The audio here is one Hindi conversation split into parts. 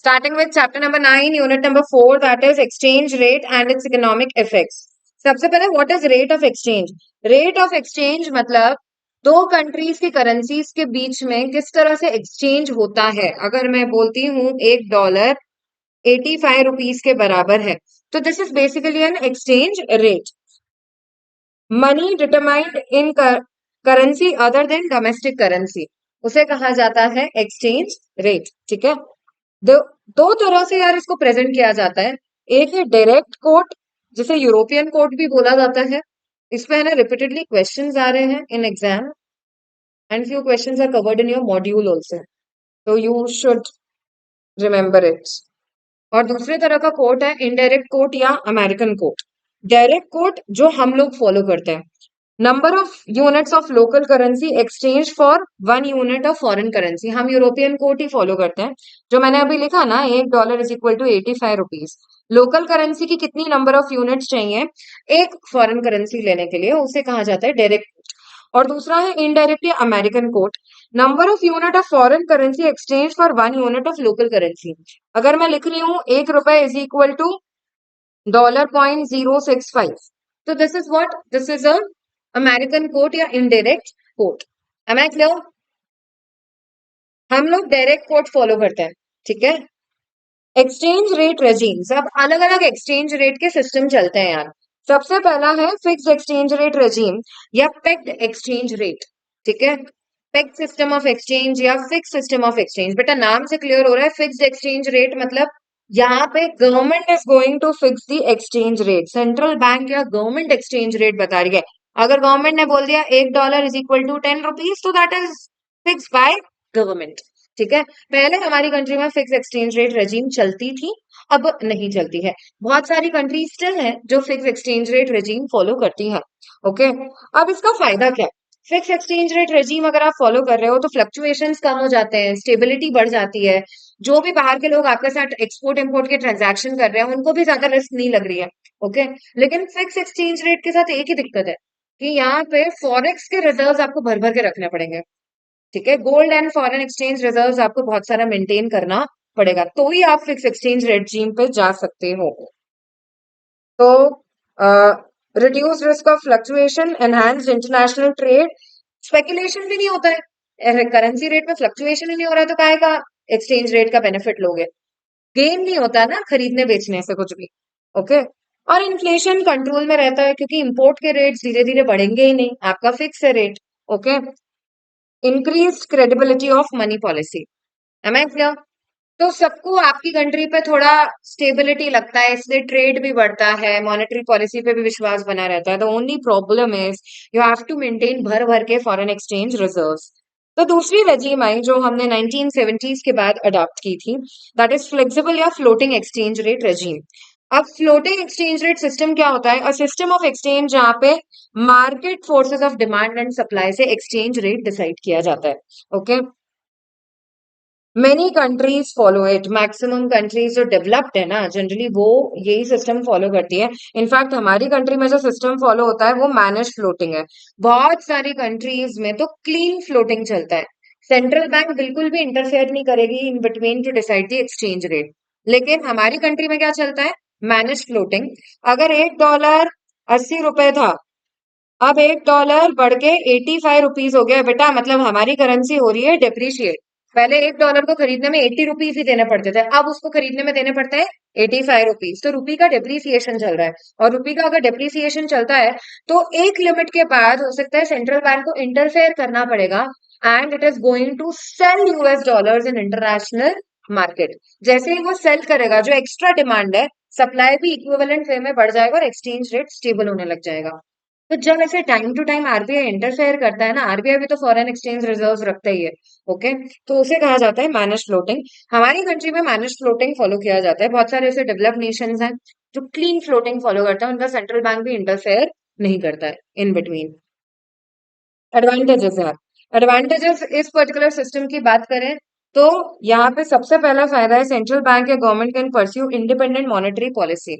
Starting with chapter number 9, unit number 4, that is exchange rate and its economic effects. सबसे पहले what is rate of exchange? Rate of exchange मतलब दो कंट्रीज की करेंसीज के बीच में किस तरह से एक्सचेंज होता है। अगर मैं बोलती हूँ $1 ₹85 के बराबर है, तो this is basically an exchange rate. Money determined in currency other than domestic currency, उसे कहा जाता है एक्सचेंज रेट। ठीक है, दो दो तरह से यार इसको प्रेजेंट किया जाता है। एक है डायरेक्ट कोट, जिसे यूरोपियन कोट भी बोला जाता है। इस पे है ना रिपीटेडली क्वेश्चंस आ रहे हैं in exam, and few questions are covered in your module also, तो यू शुड रिमेम्बर इट। और दूसरे तरह का कोट है इनडायरेक्ट कोट या अमेरिकन कोट। डायरेक्ट कोट जो हम लोग फॉलो करते हैं, number of units of local currency exchange for 1 unit of foreign currency, हम यूरोपियन कोट ही फॉलो करते हैं। जो मैंने अभी लिखा ना, $1 is equal to ₹85, local currency की कितनी नंबर ऑफ यूनिट्स चाहिए एक फॉरेन करेंसी लेने के लिए, उसे कहा जाता है डायरेक्ट कोट। और दूसरा है इनडायरेक्ट या American quote, number of unit of foreign currency exchange for 1 unit of local currency. अगर मैं लिख रही हूँ ₹1 इज इक्वल टू $0.065, तो this is what, this is a American quote या indirect quote. Am I clear? हम लोग डायरेक्ट कोट फॉलो करते हैं। ठीक है, एक्सचेंज रेट रेजीम्स, अब अलग अलग एक्सचेंज रेट के सिस्टम चलते हैं यार। सबसे पहला है फिक्स एक्सचेंज रेट रेजीम या पेक्ड एक्सचेंज रेट। ठीक है, पेक्ड सिस्टम ऑफ एक्सचेंज या फिक्स सिस्टम ऑफ एक्सचेंज, बेटा नाम से क्लियर हो रहा है फिक्स्ड एक्सचेंज रेट मतलब यहाँ पे government is going to fix the exchange rate, central bank या गवर्नमेंट एक्सचेंज रेट बता रही है। अगर गवर्नमेंट ने बोल दिया $1 इज इक्वल टू ₹10, तो that is fix by government. ठीक है, पहले हमारी कंट्री में फिक्स एक्सचेंज रेट रेजीम चलती थी, अब नहीं चलती है। बहुत सारी कंट्री स्टिल हैं जो fix exchange rate regime follow करती हैं। ओके, अब इसका फायदा क्या है? फिक्स एक्सचेंज रेट रेजीम अगर आप फॉलो कर रहे हो तो फ्लक्चुएशंस कम हो जाते हैं, स्टेबिलिटी बढ़ जाती है। जो भी बाहर के लोग आपके साथ एक्सपोर्ट इंपोर्ट के ट्रांजैक्शन कर रहे हैं उनको भी ज्यादा रिस्क नहीं लग रही है। ओके, लेकिन फिक्स एक्सचेंज रेट के साथ एक ही दिक्कत है कि यहाँ पे फॉरेक्स के रिजर्व्स आपको भर भर के रखने पड़ेंगे। ठीक है, gold and foreign exchange reserves आपको बहुत सारा मेंटेन करना पड़ेगा, तो ही आप फिक्स एक्सचेंज रेजिम पे जा सकते हो। तो reduce risk of fluctuation, enhanced international trade, speculation भी नहीं होता है। करेंसी रेट में फ्लक्चुएशन ही नहीं हो रहा है तो काहे का एक्सचेंज रेट का बेनिफिट लोगे? गेन नहीं होता ना खरीदने बेचने से कुछ भी। ओके, और इन्फ्लेशन कंट्रोल में रहता है क्योंकि इंपोर्ट के रेट्स धीरे धीरे बढ़ेंगे ही नहीं, आपका फिक्स है rate. Okay, increase credibility of money policy. Am I clear? तो सबको आपकी कंट्री पे थोड़ा स्टेबिलिटी लगता है, इसलिए ट्रेड भी बढ़ता है, मॉनेटरी पॉलिसी पे भी विश्वास बना रहता है। The only problem is you have to maintain भर भर के फॉरेन एक्सचेंज रिजर्व्स। तो दूसरी रजीम आई जो हमने 1970s के बाद अडॉप्ट की थी, दैट इज फ्लेक्सिबल या फ्लोटिंग एक्सचेंज रेट रजीम। अब फ्लोटिंग एक्सचेंज रेट सिस्टम क्या होता है? अ सिस्टम ऑफ एक्सचेंज जहाँ पे market forces of demand and supply से एक्सचेंज रेट डिसाइड किया जाता है। Okay, many countries follow it, maximum countries जो डेवलप्ड है ना जनरली वो यही सिस्टम फॉलो करती है। इनफैक्ट हमारी कंट्री में जो सिस्टम फॉलो होता है वो मैनेज फ्लोटिंग है। बहुत सारी कंट्रीज में तो क्लीन फ्लोटिंग चलता है, सेंट्रल बैंक बिल्कुल भी इंटरफेयर नहीं करेगी in between two decide the exchange rate. लेकिन हमारी कंट्री में क्या चलता है? Manage floating. अगर $1 ₹80 था, अब $1 बढ़ के ₹85 हो गया बेटा, मतलब हमारी करेंसी हो रही है डेप्रिशिएट। पहले $1 को खरीदने में ₹80 ही देने पड़ते थे, अब उसको खरीदने में देने पड़ते हैं ₹85। तो रुपी का डेप्रिसिएशन चल रहा है, और रुपी का अगर डेप्रिसिएशन चलता है तो एक लिमिट के बाद हो सकता है सेंट्रल बैंक को इंटरफेयर करना पड़ेगा, and it is going to sell US dollars in international market. जैसे ही वो सेल करेगा, जो एक्स्ट्रा डिमांड है, सप्लाई भी इक्विवेलेंट वे में बढ़ जाएगा और एक्सचेंज रेट स्टेबल होने लग जाएगा। तो जब ऐसे time to time RBI interfere करता है ना, आरबीआई भी तो फॉरेन एक्सचेंज रिजर्व्स रखता ही है। ओके, तो उसे कहा जाता है मैनेज फ्लोटिंग। हमारी कंट्री में मैनेज फ्लोटिंग फॉलो किया जाता है। बहुत सारे ऐसे डेवलप्ड नेशंस हैं जो क्लीन फ्लोटिंग फॉलो करते हैं, उनका सेंट्रल बैंक भी इंटरफेयर नहीं करता है इन बिटवीन। एडवांटेजेस है, एडवांटेजेस इस पर्टिकुलर सिस्टम की बात करें तो यहाँ पे सबसे पहला फायदा है सेंट्रल बैंक या government can pursue independent monetary policy.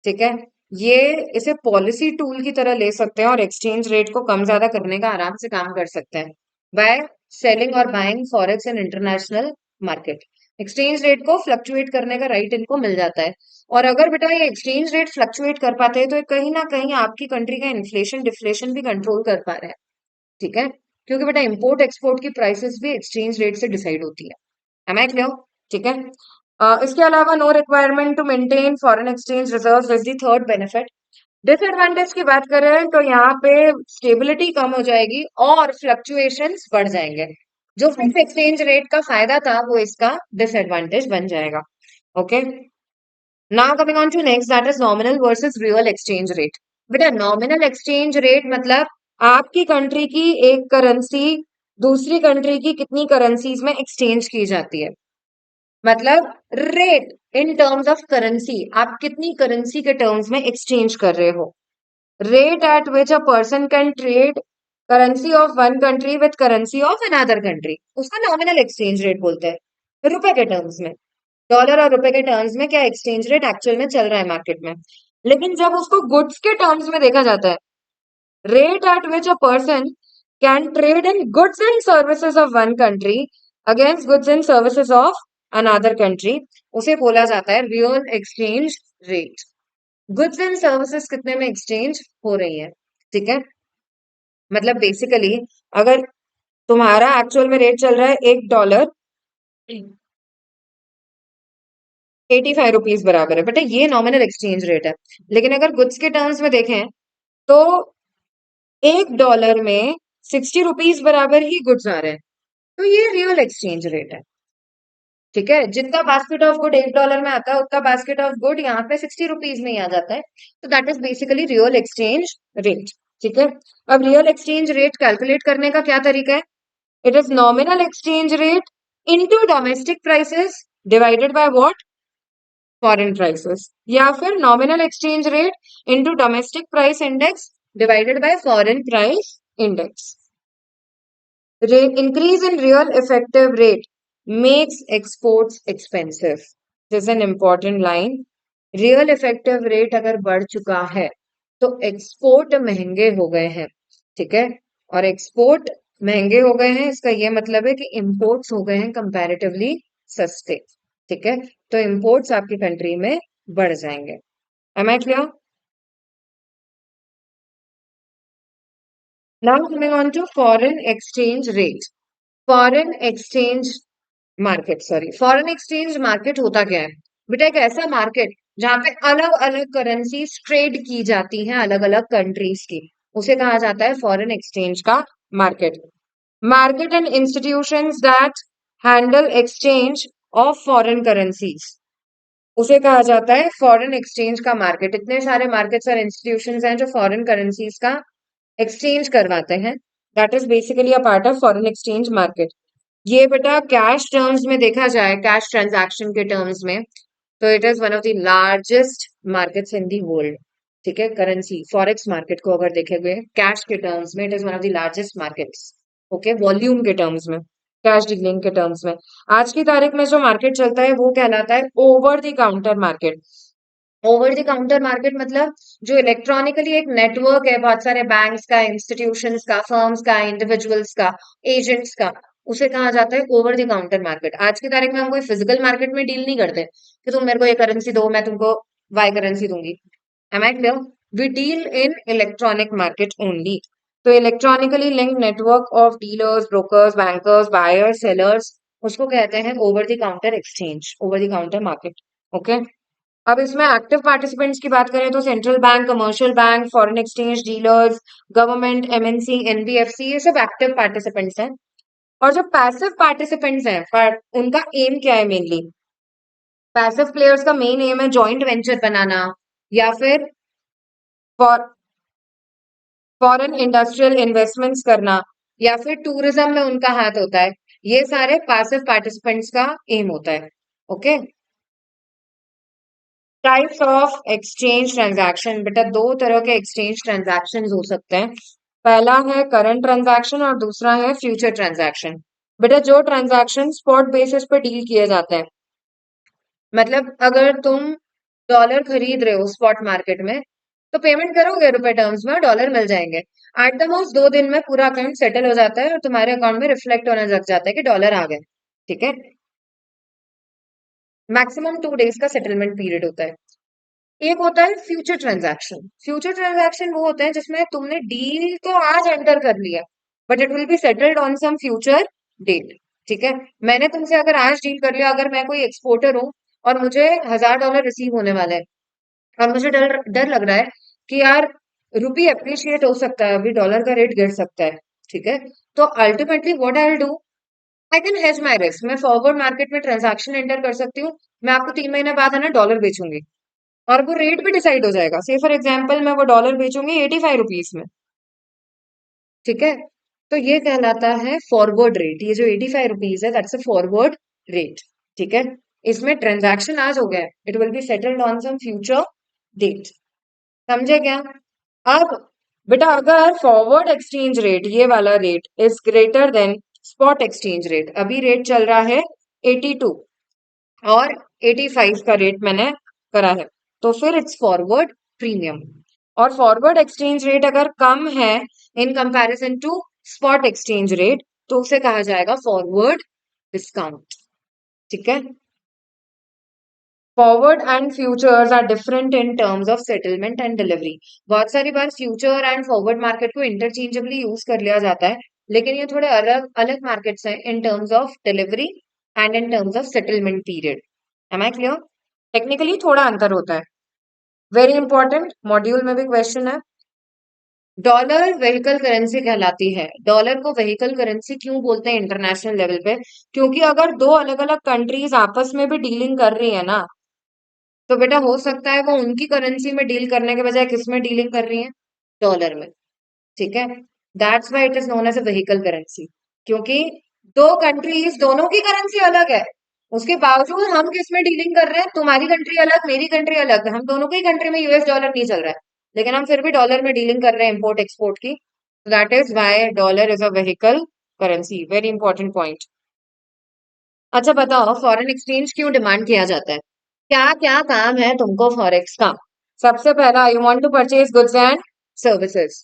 ठीक है, ये इसे पॉलिसी टूल की तरह ले सकते हैं और एक्सचेंज रेट को कम ज्यादा करने का आराम से काम कर सकते हैं बाय सेलिंग और बाइंग फॉरेक्स इन इंटरनेशनल मार्केट। एक्सचेंज रेट को फ्लक्चुएट करने का राइट इनको मिल जाता है। और अगर बेटा ये एक्सचेंज रेट फ्लक्चुएट कर पाते हैं तो ये कहीं ना कहीं आपकी कंट्री का इन्फ्लेशन डिफ्लेशन भी कंट्रोल कर पा रहे हैं। ठीक है, क्योंकि बेटा इंपोर्ट एक्सपोर्ट की प्राइसेस भी एक्सचेंज रेट से डिसाइड होती है। Am I clear? ठीक है। इसके अलावा no requirement to maintain foreign exchange reserves is the third benefit. Disadvantage की बात करें तो यहाँ पे स्टेबिलिटी कम हो जाएगी और फ्लक्चुएशंस बढ़ जाएंगे। जो फिक्स एक्सचेंज रेट का फायदा था वो इसका डिसएडवांटेज बन जाएगा। Okay, now coming on to next, that is nominal versus real exchange rate. बेटा नॉमिनल एक्सचेंज रेट मतलब आपकी कंट्री की एक करेंसी दूसरी कंट्री की कितनी करेंसीज में एक्सचेंज की जाती है। मतलब rate in terms of currency, आप कितनी करेंसी के टर्म्स में एक्सचेंज कर रहे हो। Rate at which a person can trade currency of one country with currency of another country, उसका नॉमिनल एक्सचेंज रेट बोलते हैं रुपए के टर्म्स में। डॉलर और रुपए के टर्म्स में क्या एक्सचेंज रेट एक्चुअल में चल रहा है मार्केट में। लेकिन जब उसको गुड्स के टर्म्स में देखा जाता है, rate at which a person can trade in goods and services of one country against goods and services of another country, उसे बोला जाता है real exchange rate. Goods and services कितने में एक्सचेंज हो रही है। ठीक है, मतलब बेसिकली अगर तुम्हारा एक्चुअल में रेट चल रहा है $1 ₹85 बराबर है, बेटा ये नॉमिनल एक्सचेंज रेट है। लेकिन अगर गुड्स के टर्म्स में देखें तो $1 में ₹60 बराबर ही गुड्स आ रहे हैं, तो ये रियल एक्सचेंज रेट है। ठीक है, जितना बास्केट ऑफ गुड $1 में आता है उतना बास्केट ऑफ गुड यहाँ पे ₹60 में ही आ जाता है। तो that is basically real exchange rate. ठीक है, अब रियल एक्सचेंज रेट कैलकुलेट करने का क्या तरीका है। It is nominal exchange rate into domestic prices divided by what, foreign prices, या फिर nominal exchange rate into domestic price index divided by foreign price index. Increase in real effective rate makes exports expensive. This is an important line. Real effective rate अगर बढ़ चुका है तो एक्सपोर्ट महंगे हो गए हैं। ठीक है, और एक्सपोर्ट महंगे हो गए हैं इसका ये मतलब है कि इंपोर्ट्स हो गए हैं कंपैरेटिवली सस्ते। ठीक है, तो इंपोर्ट्स आपकी कंट्री में बढ़ जाएंगे। Am I clear? Now coming on to foreign exchange rate. Foreign exchange market, sorry, foreign exchange market होता क्या है। बेटा एक ऐसा मार्केट जहां पे अलग अलग करेंसीज ट्रेड की जाती हैं अलग अलग कंट्रीज की, उसे कहा जाता है फॉरेन एक्सचेंज का market. Market and institutions that handle exchange of foreign currencies, उसे कहा जाता है फॉरेन एक्सचेंज का मार्केट। इतने सारे मार्केट्स और इंस्टीट्यूशंस हैं जो फॉरेन करेंसीज का एक्सचेंज करवाते हैं, that is basically a part of foreign exchange market. ये बेटा कैश टर्म्स में देखा जाए, कैश ट्रांजैक्शन के टर्म्स में, तो it is one of the largest markets in the world. ठीक है, करेंसी फॉरेक्स मार्केट को अगर देखेंगे कैश के टर्म्स में, it is one of the largest markets. Okay, volume के टर्म्स में, कैश डीलिंग के टर्म्स में आज की तारीख में जो मार्केट चलता है वो कहलाता है over the counter market. Over the counter market मतलब जो इलेक्ट्रॉनिकली एक नेटवर्क है बहुत सारे बैंक्स का, इंस्टीट्यूशंस का, फर्म्स का, इंडिविजुअल्स का, एजेंट्स का, उसे कहा जाता है ओवर द काउंटर मार्केट। आज की तारीख में हम कोई फिजिकल मार्केट में डील नहीं करते कि तुम मेरे को ये करेंसी दो मैं तुमको वाई करेंसी दूंगी। Am I clear? We deal in electronic market only. तो electronically link network of dealers, brokers, bankers, buyers, sellers, उसको कहते हैं over the counter exchange, over the counter market. Okay, अब इसमें एक्टिव पार्टिसिपेंट्स की बात करें तो central bank, commercial bank, foreign exchange dealers, government, MNC, NBFC, ये सब एक्टिव पार्टिसिपेंट्स हैं। और जो पैसिव पार्टिसिपेंट्स हैं उनका एम क्या है मेनली। पैसिव प्लेयर्स का मेन एम है जॉइंट वेंचर बनाना, या फिर फॉरेन इंडस्ट्रियल इन्वेस्टमेंट्स करना, या फिर टूरिज्म में उनका हाथ होता है। ये सारे पैसिव पार्टिसिपेंट्स का एम होता है। Okay, types of exchange transaction. बेटा दो तरह के एक्सचेंज ट्रांजैक्शन हो सकते हैं। पहला है करंट ट्रांजैक्शन और दूसरा है फ्यूचर ट्रांजैक्शन। बेटा जो ट्रांजैक्शन स्पॉट बेसिस पर डील किए जाते हैं, मतलब अगर तुम डॉलर खरीद रहे हो स्पॉट मार्केट में तो पेमेंट करोगे रुपए टर्म्स में और डॉलर मिल जाएंगे। एट द मोस्ट 2 दिन में पूरा अकाउंट सेटल हो जाता है और तुम्हारे अकाउंट में रिफ्लेक्ट होने लग जाता है कि डॉलर आ गए। ठीक है, मैक्सिमम 2 डेज का सेटलमेंट पीरियड होता है। एक होता है फ्यूचर ट्रांजैक्शन। फ्यूचर ट्रांजैक्शन वो होते हैं जिसमें तुमने डील तो आज एंटर कर लिया, but it will be settled on some future date. ठीक है, मैंने तुमसे अगर आज डील कर लिया, अगर मैं कोई एक्सपोर्टर हूँ और मुझे $1000 रिसीव होने वाला है, और मुझे डर डर लग रहा है कि यार रुपी अप्रिशिएट हो सकता है, अभी डॉलर का रेट गिर सकता है। ठीक है, तो ultimately what I will do, I can hedge my risk. मैं फॉरवर्ड मार्केट में ट्रांजैक्शन एंटर कर सकती हूँ। मैं आपको 3 महीने बाद है ना डॉलर बेचूंगी, और वो रेट भी डिसाइड हो जाएगा। से फॉर एग्जाम्पल मैं वो डॉलर बेचूंगी 85 रुपीज में। ठीक है, तो ये कहलाता है फॉरवर्ड रेट। ये जो 85 रुपीज है, दैट्स अ फॉरवर्ड रेट। ठीक है, इसमें ट्रांजैक्शन आज हो गया है, it will be settled on some future date. समझे क्या? अब बेटा, अगर फॉरवर्ड एक्सचेंज रेट, ये वाला rate is greater than spot exchange rate, अभी रेट चल रहा है 82 और 85 का रेट मैंने करा है, तो फिर इट्स फॉरवर्ड प्रीमियम। और फॉरवर्ड एक्सचेंज रेट अगर कम है in comparison to spot exchange rate, तो उसे कहा जाएगा फॉरवर्ड डिस्काउंट। ठीक है, forward and futures are different in terms of settlement and delivery. बहुत सारी बार फ्यूचर एंड फॉरवर्ड मार्केट को इंटरचेंजेबली यूज कर लिया जाता है, लेकिन ये थोड़े अलग अलग मार्केट्स हैं in terms of delivery and in terms of settlement period. Am I clear? Technically थोड़ा अंतर होता है। वेरी इंपॉर्टेंट, मॉड्यूल में भी क्वेश्चन है। डॉलर व्हीकल करेंसी कहलाती है। डॉलर को व्हीकल करेंसी क्यों बोलते हैं इंटरनेशनल लेवल पे? क्योंकि अगर दो अलग अलग कंट्रीज आपस में भी डीलिंग कर रही है ना, तो बेटा हो सकता है वो उनकी करेंसी में डील करने के बजाय किस में डीलिंग कर रही है? डॉलर में। ठीक है, that's why it is known as a vehicle currency. क्योंकि दो कंट्रीज दोनों की करेंसी अलग है, उसके बावजूद हम किस में डीलिंग कर रहे हैं? तुम्हारी कंट्री अलग, मेरी कंट्री अलग, हम दोनों की कंट्री में यूएस डॉलर नहीं चल रहा है, लेकिन हम फिर भी डॉलर में डीलिंग कर रहे हैं इम्पोर्ट एक्सपोर्ट की। That is why dollar is a vehicle currency. Very important point. अच्छा बताओ, फॉरेन एक्सचेंज क्यों डिमांड किया जाता है? क्या क्या काम है तुमको फॉरेक्स का? सबसे पहला, you want to purchase goods and services.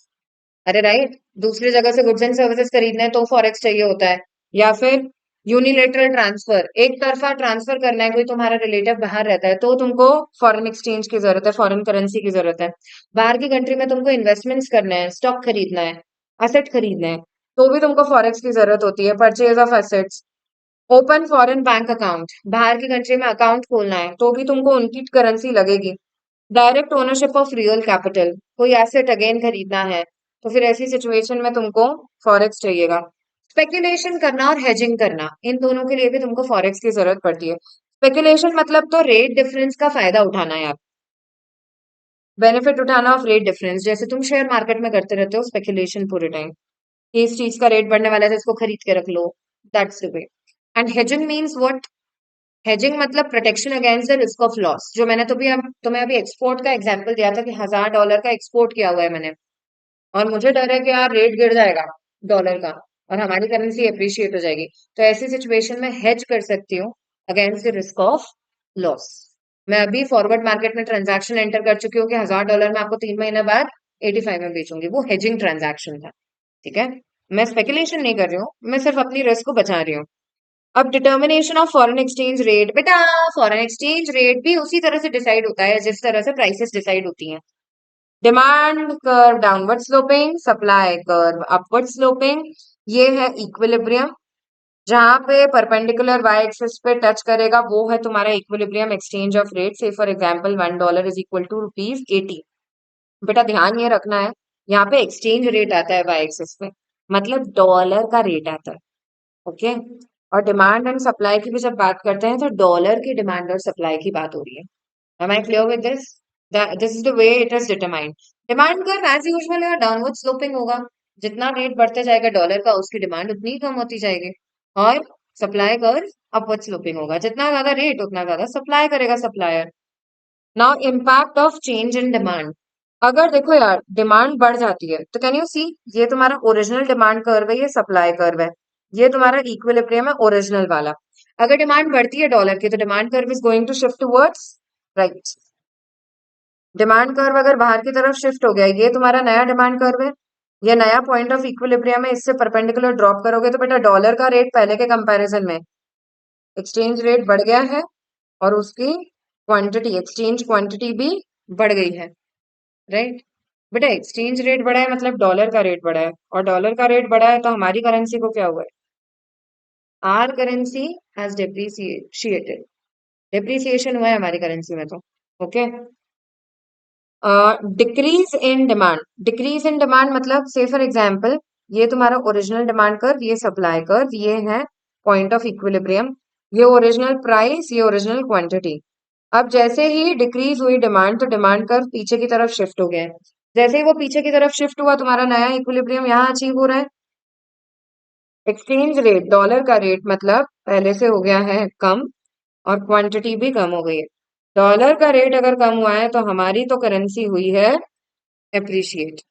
अरे राइट, दूसरी जगह से गुड्स एंड सर्विसेज खरीदना है तो फॉरेक्स चाहिए होता है। या फिर यूनिलेटरल ट्रांसफर, एक तरफा ट्रांसफर करना है, कोई तुम्हारा रिलेटिव बाहर रहता है तो तुमको फॉरेन एक्सचेंज की जरूरत है, फॉरेन करेंसी की जरूरत है। बाहर की कंट्री में तुमको इन्वेस्टमेंट्स करना है, स्टॉक खरीदना है, असेट खरीदना है, तो भी तुमको फॉरेक्स की जरूरत होती है, purchase of assets. Open foreign bank account, बाहर की कंट्री में अकाउंट खोलना है तो भी तुमको उनकी करेंसी लगेगी। Direct ownership of real capital, कोई एसेट अगेन खरीदना है, तो फिर ऐसी सिचुएशन में तुमको फॉरेक्स चाहिएगा। स्पेकुलेशन करना और हेजिंग करना, इन दोनों के लिए भी तुमको फॉरेक्स की जरूरत पड़ती है। स्पेकुलेशन मतलब तो रेट डिफरेंस का फायदा उठाना है, आप बेनिफिट उठाना ऑफ रेट डिफरेंस, जैसे तुम शेयर मार्केट में करते रहते हो स्पेकुलेशन पूरे टाइम, कि इस चीज का रेट बढ़ने वाला है तो इसको खरीद के रख लो। That's the way. And hedging means what? Hedging मतलब protection against the risk of loss. जो मैंने तो भी तुम्हें अभी एक्सपोर्ट का एग्जांपल दिया था कि $1000 का एक्सपोर्ट किया हुआ है मैंने, और मुझे डर है कि यार रेट गिर जाएगा डॉलर का और हमारी करेंसी अप्रिशिएट हो जाएगी, तो ऐसी सिचुएशन में हेज कर सकती हूँ against the risk of loss. मैं अभी फॉरवर्ड मार्केट में ट्रांजैक्शन एंटर कर चुकी हूँ कि $1000 में आपको 3 महीने बाद 85 में बेचूंगी, वो हेजिंग ट्रांजैक्शन था। ठीक है, मैं स्पेकुलेशन नहीं कर रही हूँ, मैं सिर्फ अपनी रिस्क को बचा रही हूँ। अब determination of foreign exchange rate, बेटा फॉरेन एक्सचेंज रेट भी उसी तरह से डिसाइड होता है जिस तरह से प्राइसेस डिसाइड होती हैं। Demand curve downward sloping, supply curve upward sloping. ये है इक्विलिब्रियम, जहां पे परपेंडिकुलर वाई एक्सिस पे टच करेगा वो है तुम्हारा equilibrium exchange of rate. Say for example $1 is equal to ₹80। बेटा ध्यान ये रखना है, यहाँ पे एक्सचेंज रेट आता है वाई एक्सिस पे, मतलब डॉलर का रेट आता है। ओके, और डिमांड एंड सप्लाई की भी जब बात करते हैं तो डॉलर की डिमांड और सप्लाई की बात हो रही है। Am I clear with this? This is the way it is determined. Demand curve as usual है डाउनवर्ड स्लोपिंग होगा, जितना रेट बढ़ते जाएगा डॉलर का उसकी डिमांड उतनी ही कम होती जाएगी। और सप्लाई कर्व अपवर्ड स्लोपिंग होगा, जितना ज्यादा रेट उतना ज्यादा सप्लाई करेगा supplier. Now impact of change in demand. अगर देखो यार डिमांड बढ़ जाती है तो कैन यू सी, ये तुम्हारा ओरिजिनल डिमांड कर्व है, ये सप्लाई कर्व है, ये तुम्हारा इक्विलिब्रियम है ओरिजिनल वाला। अगर डिमांड बढ़ती है डॉलर की तो demand curve is going to shift towards right. Demand curve अगर बाहर की तरफ शिफ्ट हो गया, ये तुम्हारा नया डिमांड कर्व है, ये नया पॉइंट ऑफ इक्विलिब्रियम है, इससे परपेंडिकुलर ड्रॉप करोगे तो बेटा डॉलर का रेट पहले के कंपैरिजन में एक्सचेंज रेट बढ़ गया है और उसकी क्वांटिटी, एक्सचेंज क्वांटिटी भी बढ़ गई है, राइट। बेटा एक्सचेंज रेट बढ़ा है मतलब डॉलर का रेट बढ़ा है, और डॉलर का रेट बढ़ा है तो हमारी करेंसी को क्या हुआ है? Our currency has depreciated, depreciation हुआ है हमारी करेंसी में तो। Okay. Decrease in demand, decrease in demand मतलब से फॉर एग्जांपल ये तुम्हारा ओरिजिनल डिमांड कर्व, ये सप्लाई कर्व, ये है पॉइंट ऑफ इक्विलिब्रियम, ये ओरिजिनल प्राइस, ये ओरिजिनल क्वांटिटी। अब जैसे ही डिक्रीज हुई डिमांड तो डिमांड कर्व पीछे की तरफ शिफ्ट हो गया है। जैसे ही वो पीछे की तरफ शिफ्ट हुआ तुम्हारा नया इक्विलिब्रियम यहाँ अचीव हो रहा है। एक्सचेंज रेट, डॉलर का रेट मतलब पहले से हो गया है कम, और क्वांटिटी भी कम हो गई है। डॉलर का रेट अगर कम हुआ है तो हमारी तो करेंसी हुई है appreciate.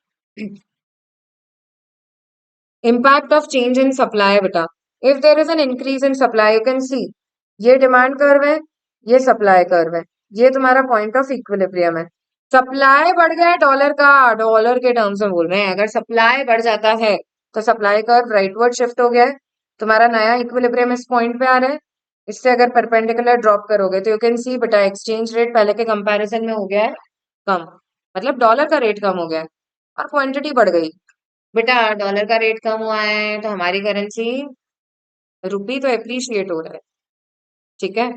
Impact of change in supply बेटा, if there is an increase in supply you can see, ये डिमांड कर्व है, ये सप्लाई कर्व है, ये तुम्हारा पॉइंट ऑफ इक्विलिब्रियम है। सप्लाई बढ़ गया है डॉलर का, डॉलर के टर्म्स में बोल रहे हैं, अगर सप्लाई बढ़ जाता है तो सप्लाई कर्व राइटवर्ड शिफ्ट हो गया है, तुम्हारा नया इक्विलिब्रियम इस पॉइंट पे आ रहा है। इससे अगर परपेंडिकुलर ड्रॉप करोगे तो यू कैन सी बेटा एक्सचेंज रेट पहले के कंपैरिजन में हो गया है कम, मतलब डॉलर का रेट कम हो गया है और क्वांटिटी बढ़ गई। बेटा डॉलर का रेट कम हुआ है तो हमारी करेंसी रुपी तो एप्रिशिएट हो रहा है, ठीक है।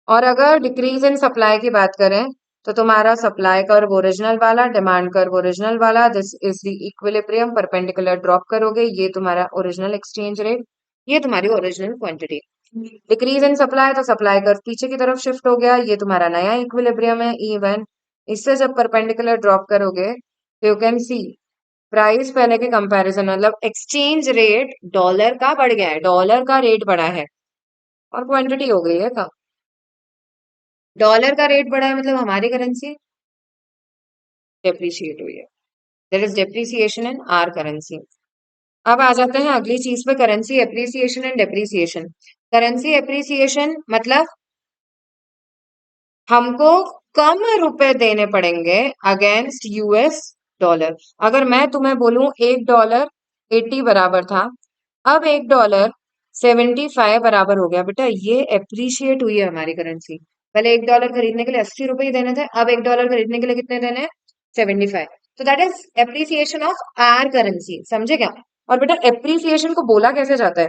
और अगर डिक्रीज इन सप्लाई की बात करें तो तुम्हारा सप्लाई कर्व ओरिजिनल वाला, डिमांड कर्व ओरिजिनल वाला, this is the equilibrium, perpendicular drop करोगे ये तुम्हारा ओरिजिनल एक्सचेंज रेट, ये तुम्हारी original quantity. Decrease in supply तो सप्लाई कर्व पीछे की तरफ शिफ्ट हो गया, ये तुम्हारा नया इक्विलिब्रियम है इवन। इससे जब परपेंडिकुलर ड्रॉप करोगे तो यू कैन सी प्राइस पहले के कंपैरिजन मतलब एक्सचेंज रेट डॉलर का बढ़ गया है, डॉलर का रेट बढ़ा है और क्वांटिटी हो गई है कम। डॉलर का रेट बढ़ा है मतलब हमारी करेंसी डेप्रिशिएट हुई है, there is depreciation in our currency. अब आ जाते हैं अगली चीज पे, currency appreciation and depreciation. Currency appreciation मतलब हमको कम रुपए देने पड़ेंगे अगेंस्ट यूएस डॉलर। अगर मैं तुम्हें बोलूं $1 80 बराबर था, अब $1 75 बराबर हो गया, बेटा ये एप्रिशिएट हुई है हमारी करेंसी। पहले $1 खरीदने के लिए 80 रुपए ही देने थे, अब $1 खरीदने के लिए कितने देने हैं? 75। तो that is appreciation of our currency, समझे क्या? और बेटा एप्रिसिएशन को बोला कैसे जाता है?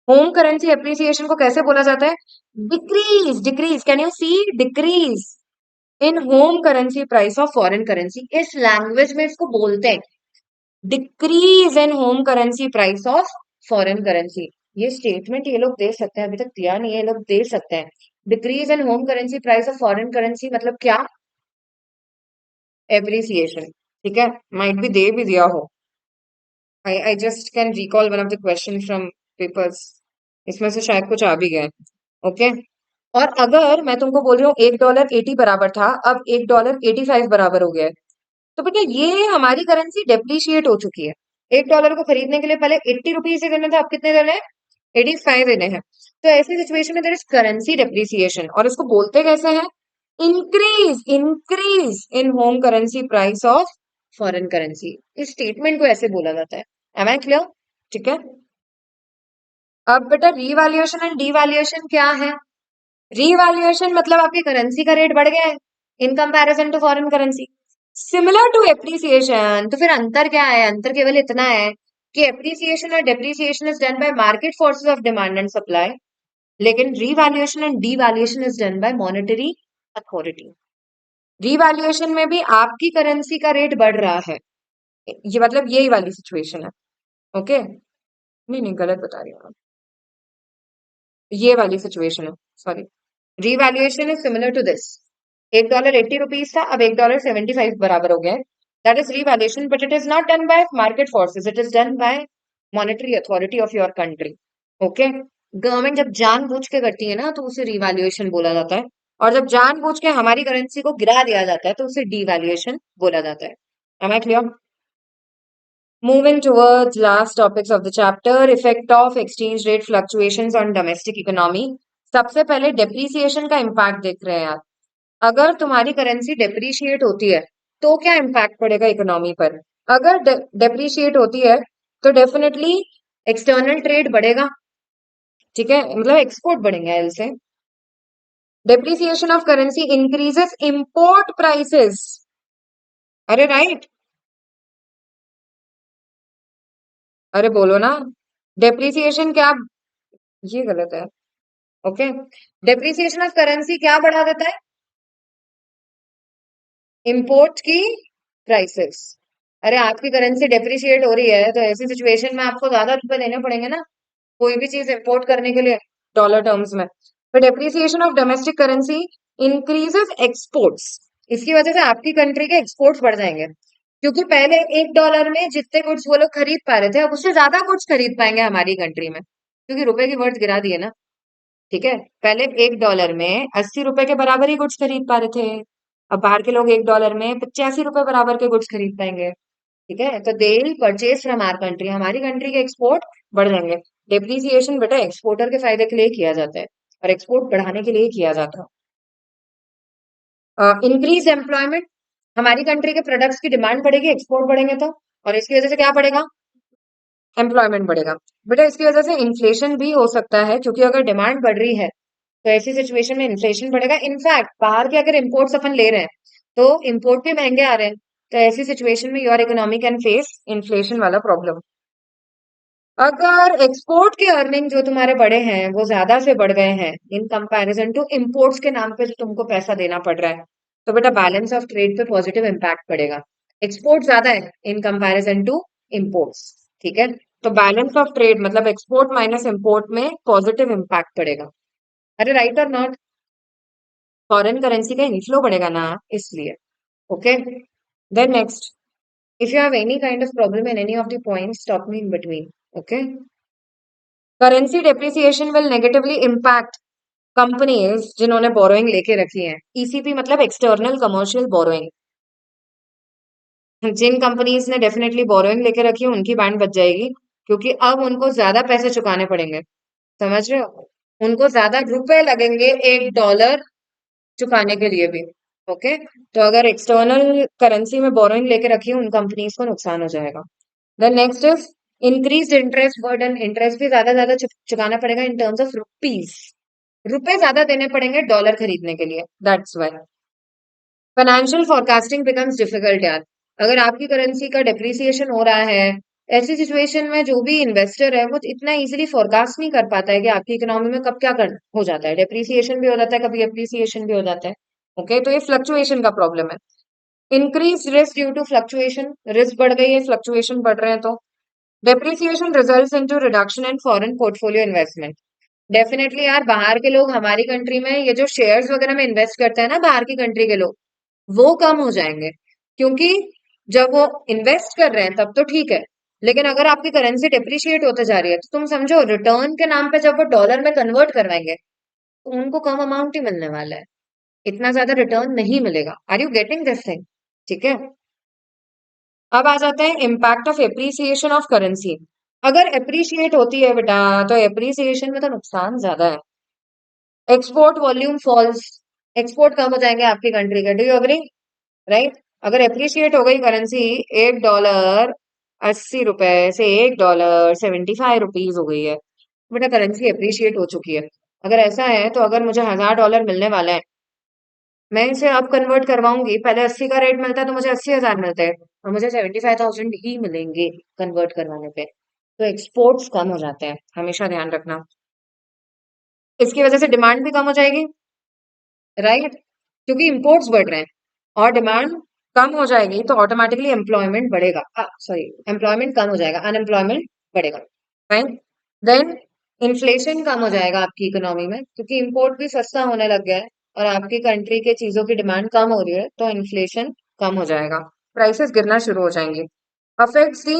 होम करेंसी एप्रिसिएशन को कैसे बोला जाता है? Decrease, decrease, can you see? Decrease in home currency price of foreign currency, इस लैंग्वेज में इसको बोलते हैं decrease in home currency price of foreign currency. ये स्टेटमेंट ये लोग दे सकते हैं, अभी तक दिया नहीं है, ये लोग दे सकते हैं। Decrease in home currency price of foreign currency मतलब क्या? एप्रिसिएशन, ठीक है। माइट भी दे भी दिया हो, I just can recall one of the question from papers, इसमें से शायद कुछ आ भी गए। ओके। और अगर मैं तुमको बोल रही हूँ $1 80 बराबर था, अब $1 85 बराबर हो गया है, तो बेटा ये हमारी करेंसी डेप्रिशिएट हो चुकी है। $1 को खरीदने के लिए पहले 80 रुपीज से देने थे, अब कितने देने हैं? 85 देने हैं। तो ऐसी सिचुएशन में देयर इज करेंसी डेप्रिसिएशन, और इसको बोलते कैसे हैं? Increase, increase in home currency price of foreign currency. इस स्टेटमेंट को ऐसे बोला जाता है। Am I clear? ठीक है। अब बेटा रीवैल्यूएशन एंड डीवैल्यूएशन क्या है? रीवैल्यूएशन मतलब आपकी करेंसी का रेट बढ़ गया है in comparison to foreign currency, similar to appreciation. तो फिर अंतर क्या है? अंतर केवल इतना है कि एप्रिसिएशन और depreciation is done by market forces of demand and supply, लेकिन revaluation and devaluation is done by monetary authority. Revaluation में भी आपकी करेंसी का रेट बढ़ रहा है, ये मतलब यही वाली सिचुएशन है। ओके, नहीं नहीं गलत बता रही हूँ, ये वाली सिचुएशन है, sorry. Revaluation is similar to this, $1 80 rupees था, अब $1 75 बराबर हो गया। That is revaluation, but it is not done by market forces, it is done by monetary authority of your country. Okay. Government जब जानबूझ के करती है ना तो उसे रीवैल्यूएशन बोला जाता है, और जब जानबूझ के हमारी करेंसी को गिरा दिया जाता है तो उसे डीवैल्यूएशन बोला जाता है। Am I clear? Moving towards last topics of the chapter, effect of exchange rate fluctuations on domestic economy. सबसे पहले डेप्रिसिएशन का इम्पैक्ट देख रहे हैं आप। अगर तुम्हारी करेंसी डेप्रिशिएट होती है तो क्या इम्पैक्ट पड़ेगा इकोनॉमी पर? अगर डेप्रिशिएट होती है तो डेफिनेटली एक्सटर्नल ट्रेड बढ़ेगा, ठीक है, मतलब एक्सपोर्ट बढ़ेंगे एल से, depreciation of currency increases import prices. अरे राइट, अरे बोलो ना। डेप्रिसिएशन क्या, ये गलत है। ओके, डेप्रिसिएशन ऑफ करेंसी क्या बढ़ा देता है? इंपोर्ट की प्राइसेस। अरे आपकी करेंसी डेप्रिशिएट हो रही है तो ऐसी सिचुएशन में आपको ज्यादा रुपए देने पड़ेंगे ना, कोई भी चीज इंपोर्ट करने के लिए, डॉलर टर्म्स में। तो depreciation of domestic currency increases exports. इसकी वजह से आपकी कंट्री के एक्सपोर्ट्स बढ़ जाएंगे, क्योंकि पहले $1 में जितने गुड्स वो लोग खरीद पा रहे थे, अब उससे ज्यादा गुड्स खरीद पाएंगे हमारी कंट्री में, क्योंकि रुपए की वर्थ गिरा दिए ना। ठीक है, पहले $1 में 80 रुपए के बराबर ही गुड्स खरीद पा रहे थे, अब बाहर के लोग $1 में 85 रुपए बराबर के गुड्स खरीद पाएंगे। ठीक है, तो they will purchase from our country, हमारी कंट्री के एक्सपोर्ट बढ़ जाएंगे। डेप्रिसिएशन बेटा एक्सपोर्टर के फायदे के लिए किया जाता है, और एक्सपोर्ट बढ़ाने के लिए ही किया जाता है। इंक्रीज एम्प्लॉयमेंट, हमारी कंट्री के प्रोडक्ट्स की डिमांड बढ़ेगी, एक्सपोर्ट बढ़ेंगे तो, और इसकी वजह से क्या बढ़ेगा? एम्प्लॉयमेंट बढ़ेगा। बेटा इसकी वजह से इन्फ्लेशन भी हो सकता है, क्योंकि अगर डिमांड बढ़ रही है तो ऐसी सिचुएशन में इन्फ्लेशन बढ़ेगा। इनफैक्ट बाहर के अगर इम्पोर्ट्स अपन ले रहे हैं तो इम्पोर्ट भी महंगे आ रहे हैं, तो ऐसी सिचुएशन में your economy can face inflation वाला प्रॉब्लम। अगर एक्सपोर्ट के अर्निंग जो तुम्हारे बढ़े हैं वो ज्यादा से बढ़ गए हैं इन कंपैरिजन टू इम्पोर्ट्स के नाम पे जो तुमको पैसा देना पड़ रहा है, तो बेटा बैलेंस ऑफ ट्रेड पे पॉजिटिव इम्पैक्ट पड़ेगा। एक्सपोर्ट ज्यादा है इन कंपैरिजन टू इम्पोर्ट्स। ठीक है, तो बैलेंस ऑफ ट्रेड मतलब एक्सपोर्ट माइनस इम्पोर्ट में पॉजिटिव इम्पैक्ट पड़ेगा। अरे राइट और नॉट? फॉरेन करेंसी का इनफ्लो बढ़ेगा ना, इसलिए। Okay, then next, if you have any kind of problem in any of the points, stop me in between. Okay, currency depreciation will negatively impact companies जिन्होंने बोरोइंग लेके रखी है। ईसीपी मतलब एक्सटर्नल कमर्शियल बोरोइंग। जिन कंपनीज ने डेफिनेटली बोरोइंग लेके रखी है उनकी बैंड बच जाएगी, क्योंकि अब उनको ज्यादा पैसे चुकाने पड़ेंगे। समझ रहे हो? उनको ज्यादा रुपए लगेंगे $1 चुकाने के लिए भी। ओके, तो अगर एक्सटर्नल करेंसी में बोरोइंग लेके रखी है उन कंपनीज को नुकसान हो जाएगा। Then next is increase interest burden, interest भी ज्यादा ज्यादा चुकाना पड़ेगा इन टर्म्स ऑफ रुपीस, रुपए ज्यादा देने पड़ेंगे डॉलर खरीदने के लिए, that's why financial forecasting becomes difficult यार। अगर आपकी करेंसी का डेप्रिसिएशन हो रहा है, ऐसी सिचुएशन में जो भी इन्वेस्टर है वो इतना इजीली फोरकास्ट नहीं कर पाता है कि आपकी इकोनॉमी में कब क्या कर हो जाता है, डेप्रिसिएशन भी हो जाता है, कभी अप्रिसिएशन भी हो जाता है। ओके, तो ये फ्लक्चुएशन का प्रॉब्लम है। Increase risk due to fluctuation, risk बढ़ गई है, फ्लक्चुएशन बढ़ रहे हैं तो। Depreciation results into reduction in foreign portfolio investment. Definitely यार, बाहर के लोग हमारी कंट्री में ये जो शेयर्स वगैरह में इन्वेस्ट करते हैं ना बाहर की कंट्री के लोग, वो कम हो जाएंगे, क्योंकि जब वो इन्वेस्ट कर रहे हैं तब तो ठीक है, लेकिन अगर आपकी करेंसी डिप्रिशिएट होते जा रही है तो तुम समझो रिटर्न के नाम पे जब वो डॉलर में कन्वर्ट करवाएंगे तो उनको कम अमाउंट ही मिलने वाला है, इतना ज्यादा रिटर्न नहीं मिलेगा। Are you getting this thing? ठीक है, अब आ जाते हैं impact of appreciation of currency. अगर एप्रिशिएट होती है बेटा तो एप्रिसिएशन में तो नुकसान ज्यादा है। एक्सपोर्ट वॉल्यूम फॉल्स, एक्सपोर्ट कम हो जाएंगे आपकी कंट्री के, डू यू अग्री? राइट, अगर एप्रिशिएट हो गई करेंसी, $1 80 रुपए से $1 75 हो गई है, बेटा करेंसी एप्रिशिएट हो चुकी है। अगर ऐसा है तो अगर मुझे $1000 मिलने वाला है, मैं इसे अब कन्वर्ट करवाऊंगी, पहले 80 का रेट मिलता है तो मुझे 80,000 मिलते हैं, और मुझे 75,000 ही मिलेंगे कन्वर्ट करवाने पे। तो एक्सपोर्ट्स कम हो जाते हैं, हमेशा ध्यान रखना। इसकी वजह से डिमांड भी कम हो जाएगी, राइट, क्योंकि इंपोर्ट्स बढ़ रहे हैं और डिमांड कम हो जाएगी तो ऑटोमेटिकली एम्प्लॉयमेंट बढ़ेगा, सॉरी, एम्प्लॉयमेंट कम हो जाएगा, अनएम्प्लॉयमेंट बढ़ेगा। फाइन, देन इन्फ्लेशन कम हो जाएगा आपकी इकोनॉमी में, क्योंकि इंपोर्ट भी सस्ता होने लग गया है और आपकी कंट्री के चीजों की डिमांड कम हो रही है, तो इन्फ्लेशन कम हो जाएगा, प्राइसेस गिरना शुरू हो जाएंगी। Affects the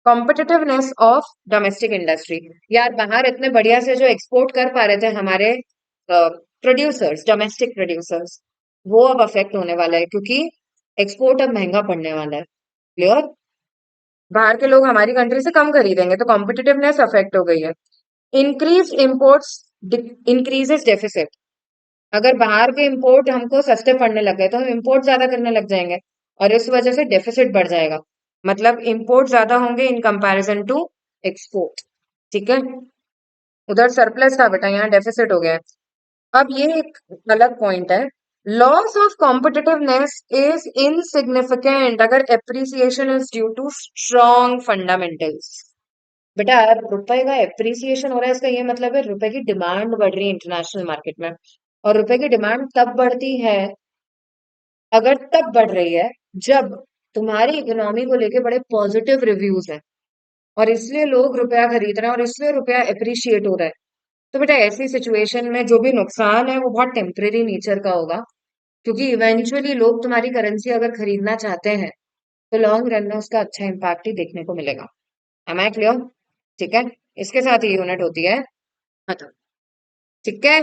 competitiveness of domestic industry. यार बाहर इतने बढ़िया से जो एक्सपोर्ट कर पा रहे थे हमारे प्रोड्यूसर्स, डोमेस्टिक प्रोड्यूसर्स, वो अब अफेक्ट होने वाला है, क्योंकि एक्सपोर्ट अब महंगा पड़ने वाला है। क्लियर? बाहर के लोग हमारी कंट्री से कम खरीदेंगे तो कॉम्पिटिटिवनेस अफेक्ट हो गई है। इंक्रीज इम्पोर्ट्स इंक्रीजेस डेफिसिट, अगर बाहर के इंपोर्ट हमको सस्ते पड़ने लग गए तो हम इंपोर्ट ज्यादा करने लग जाएंगे, और इस वजह से डेफिसिट बढ़ जाएगा, मतलब इंपोर्ट ज्यादा होंगे इन कंपैरिजन टू एक्सपोर्ट। ठीक है, उधर सरप्लस था बेटा, यहाँ डेफिसिट हो गया है। अब ये एक अलग पॉइंट है। Loss of competitiveness is insignificant अगर appreciation is due to strong fundamentals. बेटा रुपए का एप्रिसिएशन हो रहा है, इसका ये मतलब है रुपए की डिमांड बढ़ रही है इंटरनेशनल मार्केट में। और रुपए की डिमांड तब बढ़ती है, अगर तब बढ़ रही है जब तुम्हारी इकोनॉमी को लेके बड़े पॉजिटिव रिव्यूज हैं, और इसलिए लोग रुपया खरीद रहे हैं और इसलिए रुपया एप्रिशिएट हो रहा है। तो बेटा ऐसी सिचुएशन में जो भी नुकसान है वो बहुत टेम्परेरी नेचर का होगा, क्योंकि इवेंचुअली लोग तुम्हारी करेंसी अगर खरीदना चाहते हैं तो लॉन्ग रन में उसका अच्छा इम्पैक्ट ही देखने को मिलेगा। Am I clear? ठीक है। इसके साथ ये यूनिट होती है खत्म। ठीक है।